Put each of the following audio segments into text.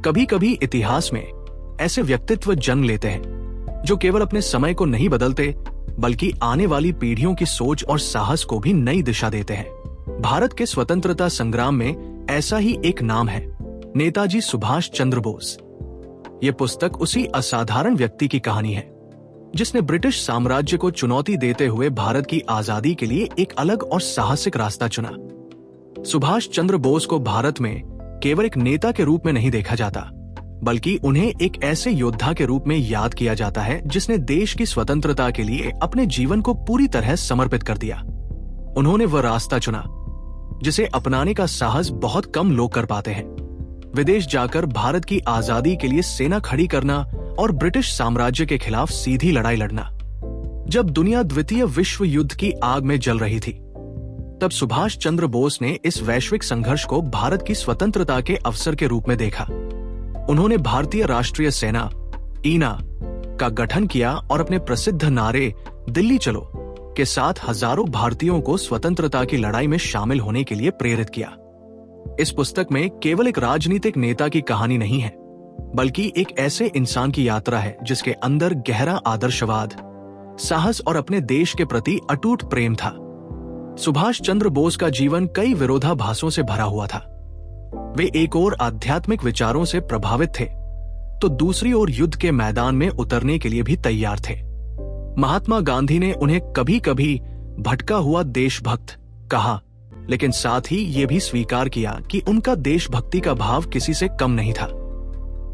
कभी कभी इतिहास में ऐसे व्यक्तित्व जन्म लेते हैं जो केवल अपने समय को नहीं बदलते बल्कि आने वाली पीढ़ियों की सोच और साहस को भी नई दिशा देते हैं। भारत के स्वतंत्रता संग्राम में ऐसा ही एक नाम है, नेताजी सुभाष चंद्र बोस। ये पुस्तक उसी असाधारण व्यक्ति की कहानी है जिसने ब्रिटिश साम्राज्य को चुनौती देते हुए भारत की आजादी के लिए एक अलग और साहसिक रास्ता चुना। सुभाष चंद्र बोस को भारत में केवल एक नेता के रूप में नहीं देखा जाता, बल्कि उन्हें एक ऐसे योद्धा के रूप में याद किया जाता है जिसने देश की स्वतंत्रता के लिए अपने जीवन को पूरी तरह समर्पित कर दिया। उन्होंने वह रास्ता चुना जिसे अपनाने का साहस बहुत कम लोग कर पाते हैं। विदेश जाकर भारत की आजादी के लिए सेना खड़ी करना और ब्रिटिश साम्राज्य के खिलाफ सीधी लड़ाई लड़ना। जब दुनिया द्वितीय विश्व युद्ध की आग में जल रही थी, तब सुभाष चंद्र बोस ने इस वैश्विक संघर्ष को भारत की स्वतंत्रता के अवसर के रूप में देखा। उन्होंने भारतीय राष्ट्रीय सेना ईना का गठन किया और अपने प्रसिद्ध नारे दिल्ली चलो के साथ हजारों भारतीयों को स्वतंत्रता की लड़ाई में शामिल होने के लिए प्रेरित किया। इस पुस्तक में केवल एक राजनीतिक नेता की कहानी नहीं है, बल्कि एक ऐसे इंसान की यात्रा है जिसके अंदर गहरा आदर्शवाद, साहस और अपने देश के प्रति अटूट प्रेम था। सुभाष चंद्र बोस का जीवन कई विरोधाभासों से भरा हुआ था। वे एक ओर आध्यात्मिक विचारों से प्रभावित थे, तो दूसरी ओर युद्ध के मैदान में उतरने के लिए भी तैयार थे। महात्मा गांधी ने उन्हें कभी कभी भटका हुआ देशभक्त कहा, लेकिन साथ ही ये भी स्वीकार किया कि उनका देशभक्ति का भाव किसी से कम नहीं था।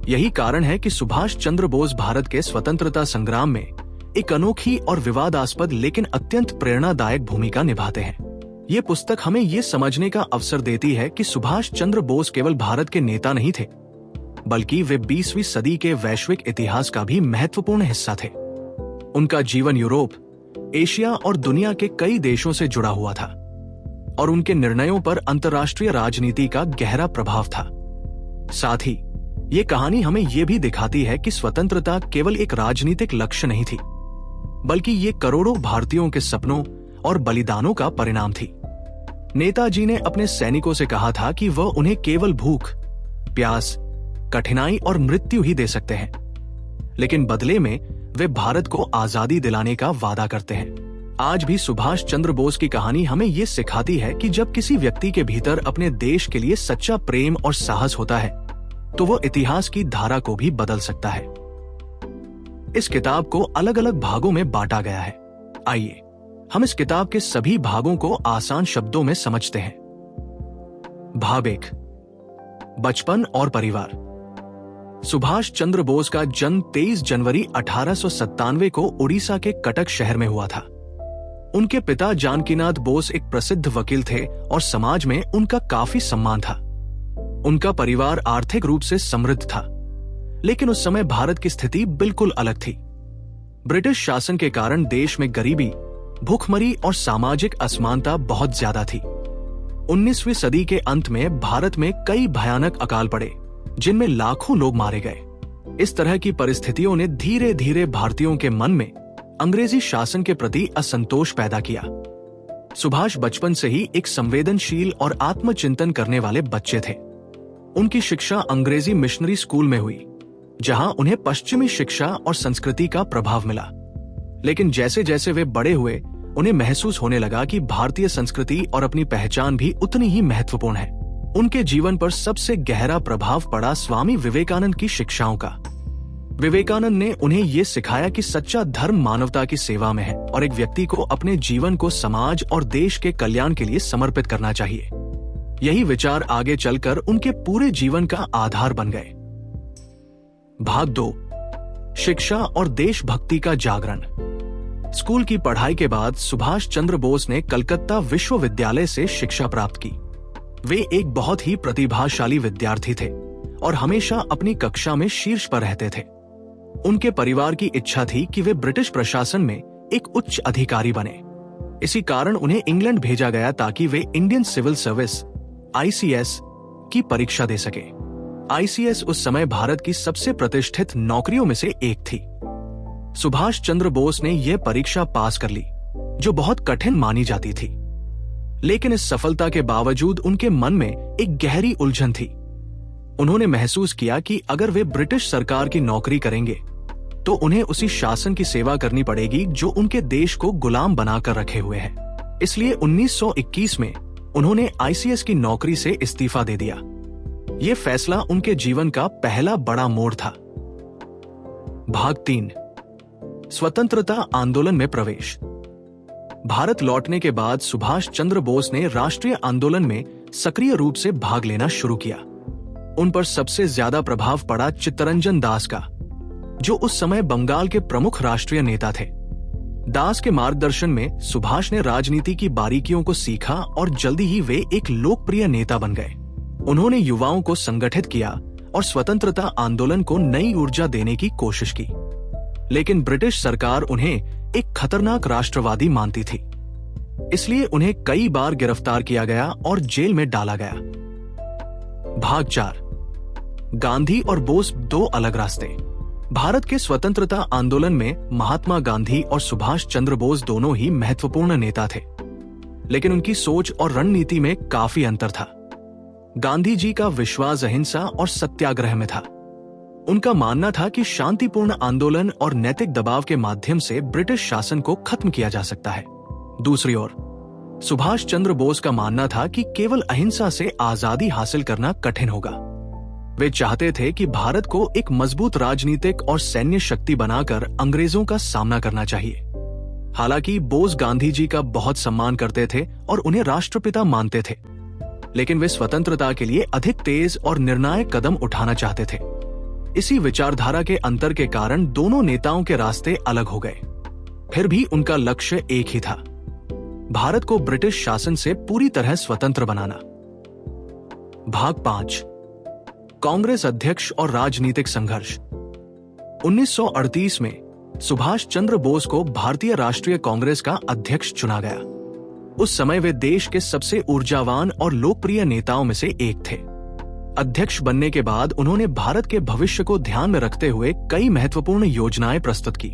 यही कारण है कि सुभाष चंद्र बोस भारत के स्वतंत्रता संग्राम में एक अनोखी और विवादास्पद लेकिन अत्यंत प्रेरणादायक भूमिका निभाते हैं। ये पुस्तक हमें ये समझने का अवसर देती है कि सुभाष चंद्र बोस केवल भारत के नेता नहीं थे, बल्कि वे 20वीं सदी के वैश्विक इतिहास का भी महत्वपूर्ण हिस्सा थे। उनका जीवन यूरोप, एशिया और दुनिया के कई देशों से जुड़ा हुआ था और उनके निर्णयों पर अंतर्राष्ट्रीय राजनीति का गहरा प्रभाव था। साथ ही ये कहानी हमें ये भी दिखाती है कि स्वतंत्रता केवल एक राजनीतिक लक्ष्य नहीं थी, बल्कि ये करोड़ों भारतीयों के सपनों और बलिदानों का परिणाम थी। नेताजी ने अपने सैनिकों से कहा था कि वह उन्हें केवल भूख, प्यास, कठिनाई और मृत्यु ही दे सकते हैं, लेकिन बदले में वे भारत को आजादी दिलाने का वादा करते हैं। आज भी सुभाष चंद्र बोस की कहानी हमें ये सिखाती है कि जब किसी व्यक्ति के भीतर अपने देश के लिए सच्चा प्रेम और साहस होता है, तो वो इतिहास की धारा को भी बदल सकता है। इस किताब को अलग अलग भागों में बांटा गया है। आइए हम इस किताब के सभी भागों को आसान शब्दों में समझते हैं। भाग 1, बचपन और परिवार। सुभाष चंद्र बोस का जन्म 23 जनवरी 1897 को उड़ीसा के कटक शहर में हुआ था। उनके पिता जानकीनाथ बोस एक प्रसिद्ध वकील थे और समाज में उनका काफी सम्मान था। उनका परिवार आर्थिक रूप से समृद्ध था, लेकिन उस समय भारत की स्थिति बिल्कुल अलग थी। ब्रिटिश शासन के कारण देश में गरीबी, भूखमरी और सामाजिक असमानता बहुत ज्यादा थी। 19वीं सदी के अंत में भारत में कई भयानक अकाल पड़े, जिनमें लाखों लोग मारे गए। इस तरह की परिस्थितियों ने धीरे धीरे भारतीयों के मन में अंग्रेजी शासन के प्रति असंतोष पैदा किया। सुभाष बचपन से ही एक संवेदनशील और आत्मचिंतन करने वाले बच्चे थे। उनकी शिक्षा अंग्रेजी मिशनरी स्कूल में हुई, जहां उन्हें पश्चिमी शिक्षा और संस्कृति का प्रभाव मिला। लेकिन जैसे जैसे वे बड़े हुए, उन्हें महसूस होने लगा कि भारतीय संस्कृति और अपनी पहचान भी उतनी ही महत्वपूर्ण है। उनके जीवन पर सबसे गहरा प्रभाव पड़ा स्वामी विवेकानंद की शिक्षाओं का। विवेकानंद ने उन्हें ये सिखाया कि सच्चा धर्म मानवता की सेवा में है और एक व्यक्ति को अपने जीवन को समाज और देश के कल्याण के लिए समर्पित करना चाहिए। यही विचार आगे चलकर उनके पूरे जीवन का आधार बन गए। भाग 2, शिक्षा और देशभक्ति का जागरण। स्कूल की पढ़ाई के बाद सुभाष चंद्र बोस ने कलकत्ता विश्वविद्यालय से शिक्षा प्राप्त की। वे एक बहुत ही प्रतिभाशाली विद्यार्थी थे और हमेशा अपनी कक्षा में शीर्ष पर रहते थे। उनके परिवार की इच्छा थी कि वे ब्रिटिश प्रशासन में एक उच्च अधिकारी बने। इसी कारण उन्हें इंग्लैंड भेजा गया ताकि वे इंडियन सिविल सर्विस (ICS) की परीक्षा दे सके। ICS उस समय भारत की सबसे प्रतिष्ठित नौकरियों में से एक थी। सुभाष चंद्र बोस ने यह परीक्षा पास कर ली, जो बहुत कठिन मानी जाती थी। लेकिन इस सफलता के बावजूद उनके मन में एक गहरी उलझन थी। उन्होंने महसूस किया कि अगर वे ब्रिटिश सरकार की नौकरी करेंगे तो उन्हें उसी शासन की सेवा करनी पड़ेगी जो उनके देश को गुलाम बनाकर रखे हुए है। इसलिए 1921 में उन्होंने आईसीएस की नौकरी से इस्तीफा दे दिया। ये फैसला उनके जीवन का पहला बड़ा मोड़ था। भाग 3, स्वतंत्रता आंदोलन में प्रवेश। भारत लौटने के बाद सुभाष चंद्र बोस ने राष्ट्रीय आंदोलन में सक्रिय रूप से भाग लेना शुरू किया। उन पर सबसे ज्यादा प्रभाव पड़ा चित्तरंजन दास का, जो उस समय बंगाल के प्रमुख राष्ट्रीय नेता थे। दास के मार्गदर्शन में सुभाष ने राजनीति की बारीकियों को सीखा और जल्दी ही वे एक लोकप्रिय नेता बन गए। उन्होंने युवाओं को संगठित किया और स्वतंत्रता आंदोलन को नई ऊर्जा देने की कोशिश की, लेकिन ब्रिटिश सरकार उन्हें एक खतरनाक राष्ट्रवादी मानती थी। इसलिए उन्हें कई बार गिरफ्तार किया गया और जेल में डाला गया। भाग 4, गांधी और बोस, दो अलग रास्ते। भारत के स्वतंत्रता आंदोलन में महात्मा गांधी और सुभाष चंद्र बोस दोनों ही महत्वपूर्ण नेता थे, लेकिन उनकी सोच और रणनीति में काफी अंतर था। गांधी जी का विश्वास अहिंसा और सत्याग्रह में था। उनका मानना था कि शांतिपूर्ण आंदोलन और नैतिक दबाव के माध्यम से ब्रिटिश शासन को खत्म किया जा सकता है। दूसरी ओर सुभाष चंद्र बोस का मानना था कि केवल अहिंसा से आजादी हासिल करना कठिन होगा। वे चाहते थे कि भारत को एक मजबूत राजनीतिक और सैन्य शक्ति बनाकर अंग्रेजों का सामना करना चाहिए। हालांकि बोस गांधी जी का बहुत सम्मान करते थे और उन्हें राष्ट्रपिता मानते थे, लेकिन वे स्वतंत्रता के लिए अधिक तेज और निर्णायक कदम उठाना चाहते थे। इसी विचारधारा के अंतर के कारण दोनों नेताओं के रास्ते अलग हो गए। फिर भी उनका लक्ष्य एक ही था, भारत को ब्रिटिश शासन से पूरी तरह स्वतंत्र बनाना। भाग 5, कांग्रेस अध्यक्ष और राजनीतिक संघर्ष। 1938 में सुभाष चंद्र बोस को भारतीय राष्ट्रीय कांग्रेस का अध्यक्ष चुना गया। उस समय वे देश के सबसे ऊर्जावान और लोकप्रिय नेताओं में से एक थे। अध्यक्ष बनने के बाद उन्होंने भारत के भविष्य को ध्यान में रखते हुए कई महत्वपूर्ण योजनाएं प्रस्तुत की।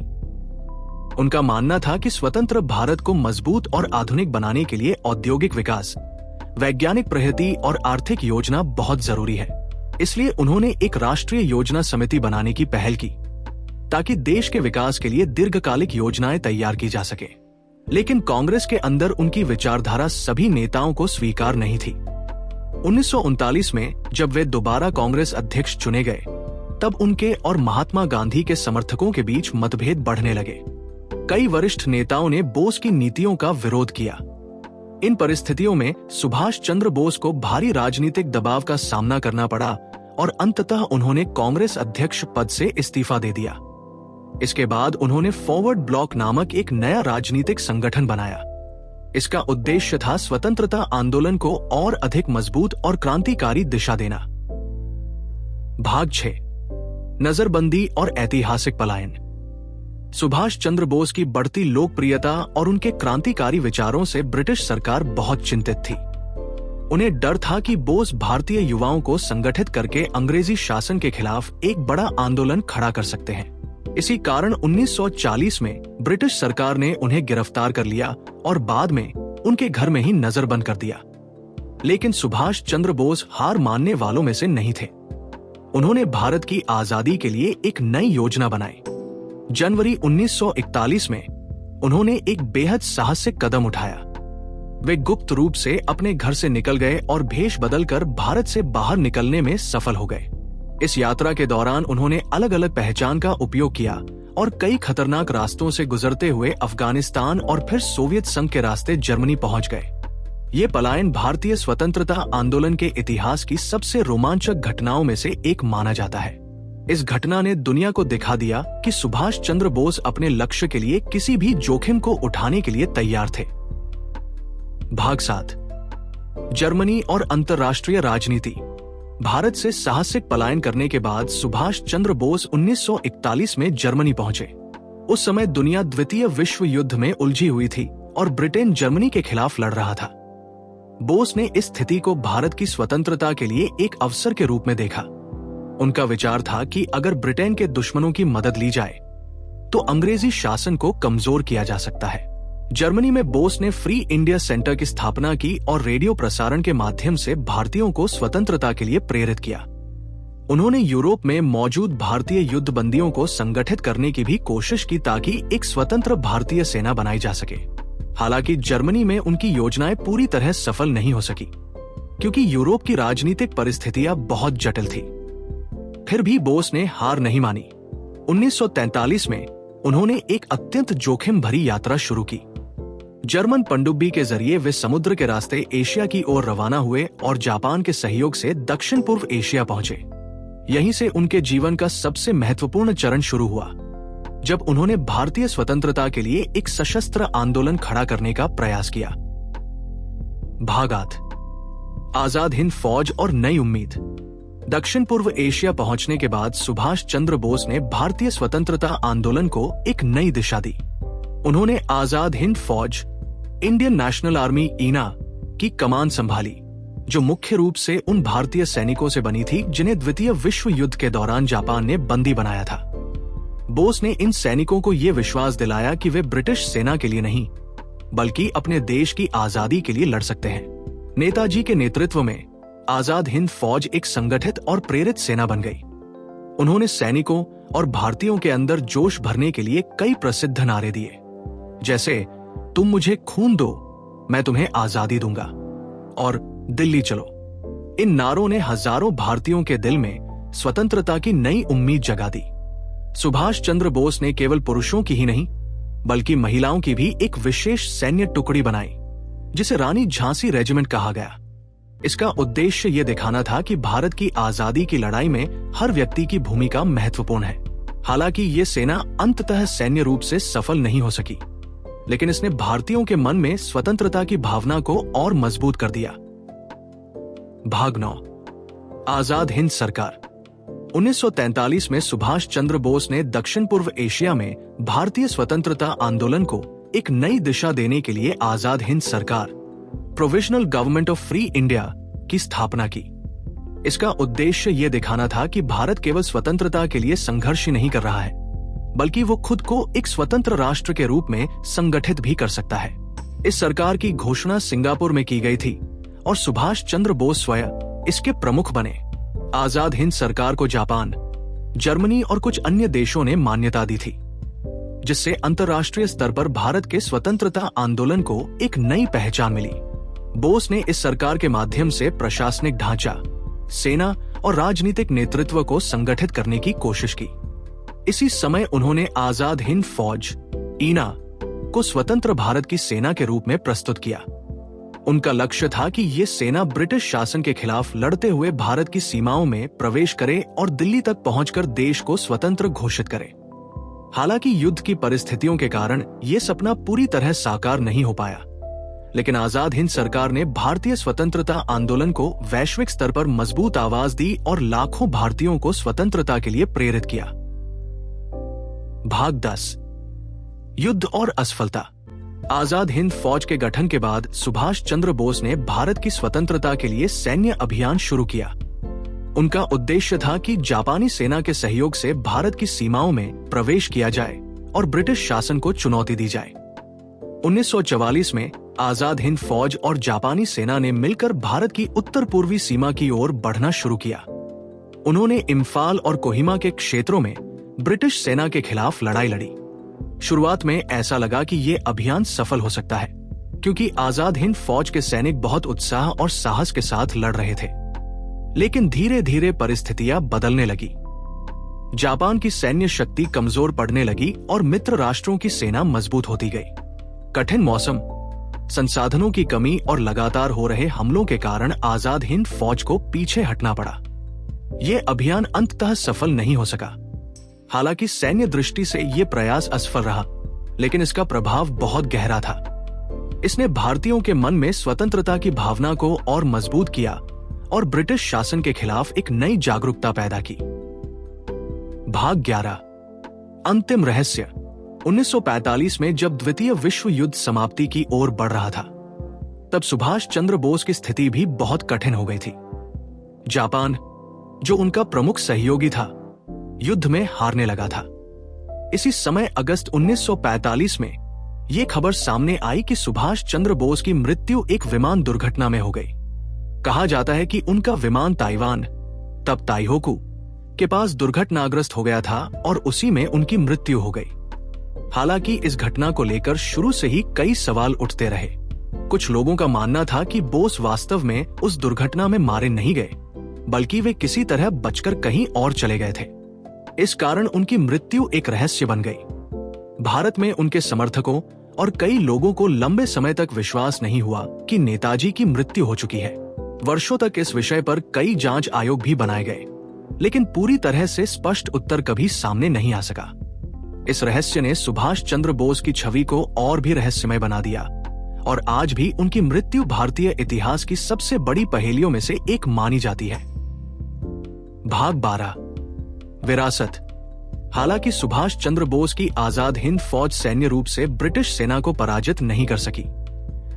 उनका मानना था कि स्वतंत्र भारत को मजबूत और आधुनिक बनाने के लिए औद्योगिक विकास, वैज्ञानिक प्रगति और आर्थिक योजना बहुत जरूरी है। इसलिए उन्होंने एक राष्ट्रीय योजना समिति बनाने की पहल की, ताकि देश के विकास के लिए दीर्घकालिक योजनाएं तैयार की जा सके। लेकिन कांग्रेस के अंदर उनकी विचारधारा सभी नेताओं को स्वीकार नहीं थी। 1939 में जब वे दोबारा कांग्रेस अध्यक्ष चुने गए, तब उनके और महात्मा गांधी के समर्थकों के बीच मतभेद बढ़ने लगे। कई वरिष्ठ नेताओं ने बोस की नीतियों का विरोध किया। इन परिस्थितियों में सुभाष चंद्र बोस को भारी राजनीतिक दबाव का सामना करना पड़ा और अंततः उन्होंने कांग्रेस अध्यक्ष पद से इस्तीफा दे दिया। इसके बाद उन्होंने फॉरवर्ड ब्लॉक नामक एक नया राजनीतिक संगठन बनाया। इसका उद्देश्य था स्वतंत्रता आंदोलन को और अधिक मजबूत और क्रांतिकारी दिशा देना। भाग 6, नजरबंदी और ऐतिहासिक पलायन। सुभाष चंद्र बोस की बढ़ती लोकप्रियता और उनके क्रांतिकारी विचारों से ब्रिटिश सरकार बहुत चिंतित थी। उन्हें डर था कि बोस भारतीय युवाओं को संगठित करके अंग्रेजी शासन के खिलाफ एक बड़ा आंदोलन खड़ा कर सकते हैं। इसी कारण 1940 में ब्रिटिश सरकार ने उन्हें गिरफ्तार कर लिया और बाद में उनके घर में ही नजरबंद कर दिया। लेकिन सुभाष चंद्र बोस हार मानने वालों में से नहीं थे। उन्होंने भारत की आजादी के लिए एक नई योजना बनाई। जनवरी 1941 में उन्होंने एक बेहद साहसिक कदम उठाया। वे गुप्त रूप से अपने घर से निकल गए और भेष बदलकर भारत से बाहर निकलने में सफल हो गए। इस यात्रा के दौरान उन्होंने अलग अलग पहचान का उपयोग किया और कई खतरनाक रास्तों से गुजरते हुए अफगानिस्तान और फिर सोवियत संघ के रास्ते जर्मनी पहुंच गए। ये पलायन भारतीय स्वतंत्रता आंदोलन के इतिहास की सबसे रोमांचक घटनाओं में से एक माना जाता है। इस घटना ने दुनिया को दिखा दिया कि सुभाष चंद्र बोस अपने लक्ष्य के लिए किसी भी जोखिम को उठाने के लिए तैयार थे। भाग 7, जर्मनी और अंतर्राष्ट्रीय राजनीति। भारत से साहसिक पलायन करने के बाद सुभाष चंद्र बोस 1941 में जर्मनी पहुंचे। उस समय दुनिया द्वितीय विश्व युद्ध में उलझी हुई थी और ब्रिटेन जर्मनी के खिलाफ लड़ रहा था। बोस ने इस स्थिति को भारत की स्वतंत्रता के लिए एक अवसर के रूप में देखा। उनका विचार था कि अगर ब्रिटेन के दुश्मनों की मदद ली जाए तो अंग्रेजी शासन को कमजोर किया जा सकता है। जर्मनी में बोस ने फ्री इंडिया सेंटर की स्थापना की और रेडियो प्रसारण के माध्यम से भारतीयों को स्वतंत्रता के लिए प्रेरित किया। उन्होंने यूरोप में मौजूद भारतीय युद्ध बंदियों को संगठित करने की भी कोशिश की ताकि एक स्वतंत्र भारतीय सेना बनाई जा सके। हालांकि जर्मनी में उनकी योजनाएं पूरी तरह सफल नहीं हो सकी, क्योंकि यूरोप की राजनीतिक परिस्थितियां बहुत जटिल थी। फिर भी बोस ने हार नहीं मानी। 1943 में उन्होंने एक अत्यंत जोखिम भरी यात्रा शुरू की। जर्मन पनडुब्बी के जरिए वे समुद्र के रास्ते एशिया की ओर रवाना हुए और जापान के सहयोग से दक्षिण पूर्व एशिया पहुंचे। यहीं से उनके जीवन का सबसे महत्वपूर्ण चरण शुरू हुआ, जब उन्होंने भारतीय स्वतंत्रता के लिए एक सशस्त्र आंदोलन खड़ा करने का प्रयास किया। भागात, आजाद हिंद फौज और नई उम्मीद। दक्षिण पूर्व एशिया पहुंचने के बाद सुभाष चंद्र बोस ने भारतीय स्वतंत्रता आंदोलन को एक नई दिशा दी। उन्होंने आजाद हिंद फौज, इंडियन नेशनल आर्मी ईना की कमान संभाली, जो मुख्य रूप से उन भारतीय सैनिकों से बनी थी जिन्हें द्वितीय विश्व युद्ध के दौरान जापान ने बंदी बनाया था। बोस ने इन सैनिकों को यह विश्वास दिलाया कि वे ब्रिटिश सेना के लिए नहीं, बल्कि अपने देश की आजादी के लिए लड़ सकते हैं। नेताजी के नेतृत्व में आजाद हिंद फौज एक संगठित और प्रेरित सेना बन गई। उन्होंने सैनिकों और भारतीयों के अंदर जोश भरने के लिए कई प्रसिद्ध नारे दिए, जैसे तुम मुझे खून दो, मैं तुम्हें आजादी दूंगा और दिल्ली चलो। इन नारों ने हजारों भारतीयों के दिल में स्वतंत्रता की नई उम्मीद जगा दी। सुभाष चंद्र बोस ने केवल पुरुषों की ही नहीं, बल्कि महिलाओं की भी एक विशेष सैन्य टुकड़ी बनाई, जिसे रानी झांसी रेजिमेंट कहा गया। इसका उद्देश्य यह दिखाना था कि भारत की आजादी की लड़ाई में हर व्यक्ति की भूमिका महत्वपूर्ण है। हालांकि ये सेना अंततः सैन्य रूप से सफल नहीं हो सकी, लेकिन इसने भारतीयों के मन में स्वतंत्रता की भावना को और मजबूत कर दिया। भाग 9, आजाद हिंद सरकार। 1943 में सुभाष चंद्र बोस ने दक्षिण पूर्व एशिया में भारतीय स्वतंत्रता आंदोलन को एक नई दिशा देने के लिए आजाद हिंद सरकार, provisional government of free India की स्थापना की। इसका उद्देश्य यह दिखाना था कि भारत केवल स्वतंत्रता के लिए संघर्ष ही नहीं कर रहा है, बल्कि वो खुद को एक स्वतंत्र राष्ट्र के रूप में संगठित भी कर सकता है। इस सरकार की घोषणा सिंगापुर में की गई थी और सुभाष चंद्र बोस स्वयं इसके प्रमुख बने। आजाद हिंद सरकार को जापान, जर्मनी और कुछ अन्य देशों ने मान्यता दी थी, जिससे अंतर्राष्ट्रीय स्तर पर भारत के स्वतंत्रता आंदोलन को एक नई पहचान मिली। बोस ने इस सरकार के माध्यम से प्रशासनिक ढांचा, सेना और राजनीतिक नेतृत्व को संगठित करने की कोशिश की। इसी समय उन्होंने आजाद हिंद फौज, ईना, को स्वतंत्र भारत की सेना के रूप में प्रस्तुत किया। उनका लक्ष्य था कि ये सेना ब्रिटिश शासन के खिलाफ लड़ते हुए भारत की सीमाओं में प्रवेश करे और दिल्ली तक पहुंचकर देश को स्वतंत्र घोषित करे। हालांकि युद्ध की परिस्थितियों के कारण ये सपना पूरी तरह साकार नहीं हो पाया, लेकिन आजाद हिंद सरकार ने भारतीय स्वतंत्रता आंदोलन को वैश्विक स्तर पर मजबूत आवाज दी और लाखों भारतीयों को स्वतंत्रता के लिए प्रेरित किया। भाग 10, युद्ध और असफलता। आजाद हिंद फौज के गठन के बाद सुभाष चंद्र बोस ने भारत की स्वतंत्रता के लिए सैन्य अभियान शुरू किया। उनका उद्देश्य था कि जापानी सेना के सहयोग से भारत की सीमाओं में प्रवेश किया जाए और ब्रिटिश शासन को चुनौती दी जाए। 1944 में आजाद हिंद फौज और जापानी सेना ने मिलकर भारत की उत्तर पूर्वी सीमा की ओर बढ़ना शुरू किया। उन्होंने इम्फाल और कोहिमा के क्षेत्रों में ब्रिटिश सेना के खिलाफ लड़ाई लड़ी। शुरुआत में ऐसा लगा कि ये अभियान सफल हो सकता है, क्योंकि आजाद हिंद फौज के सैनिक बहुत उत्साह और साहस के साथ लड़ रहे थे। लेकिन धीरे धीरे परिस्थितियां बदलने लगी। जापान की सैन्य शक्ति कमजोर पड़ने लगी और मित्र राष्ट्रों की सेना मजबूत होती गई। कठिन मौसम, संसाधनों की कमी और लगातार हो रहे हमलों के कारण आजाद हिंद फौज को पीछे हटना पड़ा। ये अभियान अंततः सफल नहीं हो सका। हालांकि सैन्य दृष्टि से ये प्रयास असफल रहा, लेकिन इसका प्रभाव बहुत गहरा था। इसने भारतीयों के मन में स्वतंत्रता की भावना को और मजबूत किया और ब्रिटिश शासन के खिलाफ एक नई जागरूकता पैदा की। भाग 11, अंतिम रहस्य। 1945 में जब द्वितीय विश्व युद्ध समाप्ति की ओर बढ़ रहा था, तब सुभाष चंद्र बोस की स्थिति भी बहुत कठिन हो गई थी। जापान, जो उनका प्रमुख सहयोगी था, युद्ध में हारने लगा था। इसी समय अगस्त 1945 में यह खबर सामने आई कि सुभाष चंद्र बोस की मृत्यु एक विमान दुर्घटना में हो गई। कहा जाता है कि उनका विमान ताइवान, तब ताइहोकू, के पास दुर्घटनाग्रस्त हो गया था और उसी में उनकी मृत्यु हो गई। हालांकि इस घटना को लेकर शुरू से ही कई सवाल उठते रहे। कुछ लोगों का मानना था कि बोस वास्तव में उस दुर्घटना में मारे नहीं गए, बल्कि वे किसी तरह बचकर कहीं और चले गए थे। इस कारण उनकी मृत्यु एक रहस्य बन गई। भारत में उनके समर्थकों और कई लोगों को लंबे समय तक विश्वास नहीं हुआ कि नेताजी की मृत्यु हो चुकी है। वर्षों तक इस विषय पर कई जांच आयोग भी बनाए गए, लेकिन पूरी तरह से स्पष्ट उत्तर कभी सामने नहीं आ सका। इस रहस्य ने सुभाष चंद्र बोस की छवि को और भी रहस्यमय बना दिया और आज भी उनकी मृत्यु भारतीय इतिहास की सबसे बड़ी पहेलियों में से एक मानी जाती है। भाग 12, विरासत। हालांकि सुभाष चंद्र बोस की आजाद हिंद फौज सैन्य रूप से ब्रिटिश सेना को पराजित नहीं कर सकी,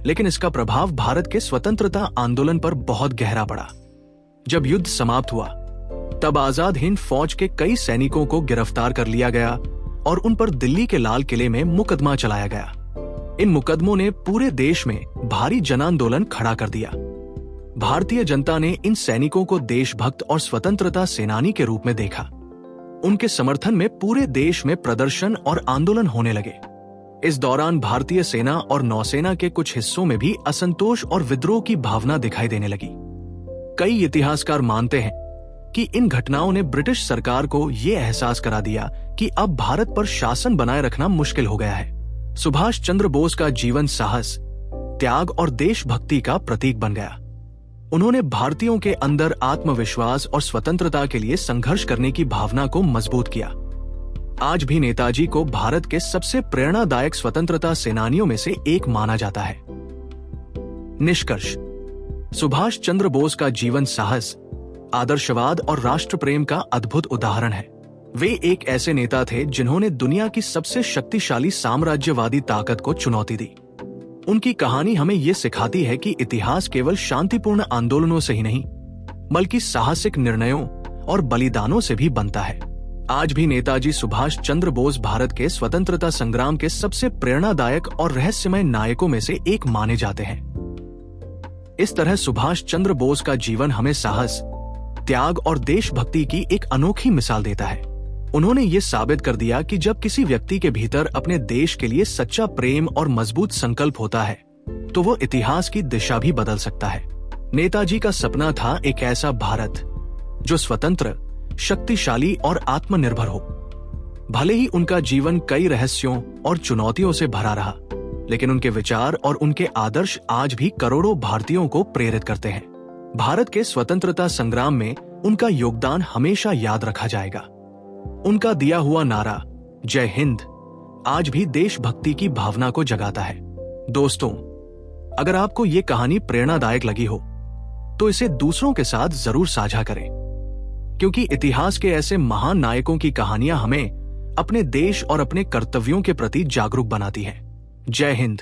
लेकिन इसका प्रभाव भारत के स्वतंत्रता आंदोलन पर बहुत गहरा पड़ा। जब युद्ध समाप्त हुआ, तब आजाद हिंद फौज के कई सैनिकों को गिरफ्तार कर लिया गया और उन पर दिल्ली के लाल किले में मुकदमा चलाया गया। इन मुकदमों ने पूरे देश में भारी जन आंदोलन खड़ा कर दिया। भारतीय जनता ने इन सैनिकों को देशभक्त और स्वतंत्रता सेनानी के रूप में देखा। उनके समर्थन में पूरे देश में प्रदर्शन और आंदोलन होने लगे। इस दौरान भारतीय सेना और नौसेना के कुछ हिस्सों में भी असंतोष और विद्रोह की भावना दिखाई देने लगी। कई इतिहासकार मानते हैं कि इन घटनाओं ने ब्रिटिश सरकार को यह एहसास करा दिया कि अब भारत पर शासन बनाए रखना मुश्किल हो गया है। सुभाष चंद्र बोस का जीवन साहस, त्याग और देशभक्ति का प्रतीक बन गया। उन्होंने भारतीयों के अंदर आत्मविश्वास और स्वतंत्रता के लिए संघर्ष करने की भावना को मजबूत किया। आज भी नेताजी को भारत के सबसे प्रेरणादायक स्वतंत्रता सेनानियों में से एक माना जाता है। निष्कर्ष: सुभाष चंद्र बोस का जीवन साहस, आदर्शवाद और राष्ट्र प्रेम का अद्भुत उदाहरण है। वे एक ऐसे नेता थे जिन्होंने दुनिया की सबसे शक्तिशाली साम्राज्यवादी ताकत को चुनौती दी। उनकी कहानी हमें ये सिखाती है कि इतिहास केवल शांतिपूर्ण आंदोलनों से ही नहीं, बल्कि साहसिक निर्णयों और बलिदानों से भी बनता है। आज भी नेताजी सुभाष चंद्र बोस भारत के स्वतंत्रता संग्राम के सबसे प्रेरणादायक और रहस्यमय नायकों में से एक माने जाते हैं। इस तरह सुभाष चंद्र बोस का जीवन हमें साहस, त्याग और देशभक्ति की एक अनोखी मिसाल देता है। उन्होंने ये साबित कर दिया कि जब किसी व्यक्ति के भीतर अपने देश के लिए सच्चा प्रेम और मजबूत संकल्प होता है, तो वो इतिहास की दिशा भी बदल सकता है। नेताजी का सपना था एक ऐसा भारत जो स्वतंत्र, शक्तिशाली और आत्मनिर्भर हो। भले ही उनका जीवन कई रहस्यों और चुनौतियों से भरा रहा, लेकिन उनके विचार और उनके आदर्श आज भी करोड़ों भारतीयों को प्रेरित करते हैं। भारत के स्वतंत्रता संग्राम में उनका योगदान हमेशा याद रखा जाएगा। उनका दिया हुआ नारा जय हिंद आज भी देशभक्ति की भावना को जगाता है। दोस्तों, अगर आपको ये कहानी प्रेरणादायक लगी हो, तो इसे दूसरों के साथ जरूर साझा करें, क्योंकि इतिहास के ऐसे महान नायकों की कहानियां हमें अपने देश और अपने कर्तव्यों के प्रति जागरूक बनाती हैं। जय हिंद।